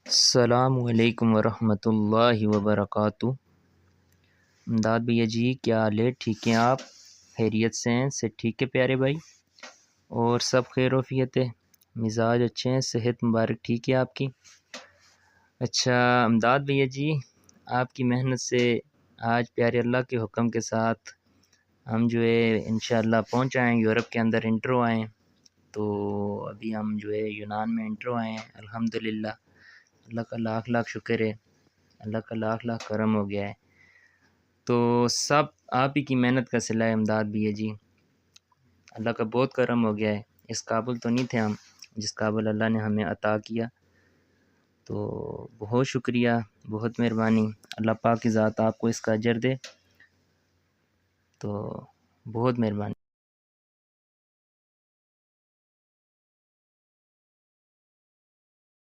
السلام علیکم ورحمۃ اللہ وبرکاتہ۔ امداد بھیا جی، کیا حال ہے؟ ٹھیک ہیں آپ؟ خیریت سے ہیں؟ سے ٹھیک ہے پیارے بھائی؟ اور سب خیر و عافیت ہے؟ مزاج اچھے ہیں؟ صحت مبارک ٹھیک ہے آپ کی؟ اچھا امداد بھیا جی، آپ کی محنت سے آج پیارے اللہ کے حکم کے ساتھ ہم جو ہے انشاءاللہ پہنچ آئیں یورپ کے اندر، انٹرو آئیں۔ تو ابھی ہم جو ہے یونان میں انٹرو آئے ہیں الحمدللہ۔ اللہ کا لاکھ لاکھ شکر ہے، اللہ کا لاکھ لاکھ کرم ہو گیا ہے۔ تو سب آپ ہی کی محنت کا صلہ ہے امداد بھیا جی، اللہ کا بہت کرم ہو گیا ہے۔ اس قابل تو نہیں تھے ہم جس قابل اللہ نے ہمیں عطا کیا، تو بہت شکریہ، بہت مہربانی۔ اللہ پاک کی ذات آپ کو اس کا اجر دے، تو بہت مہربانی۔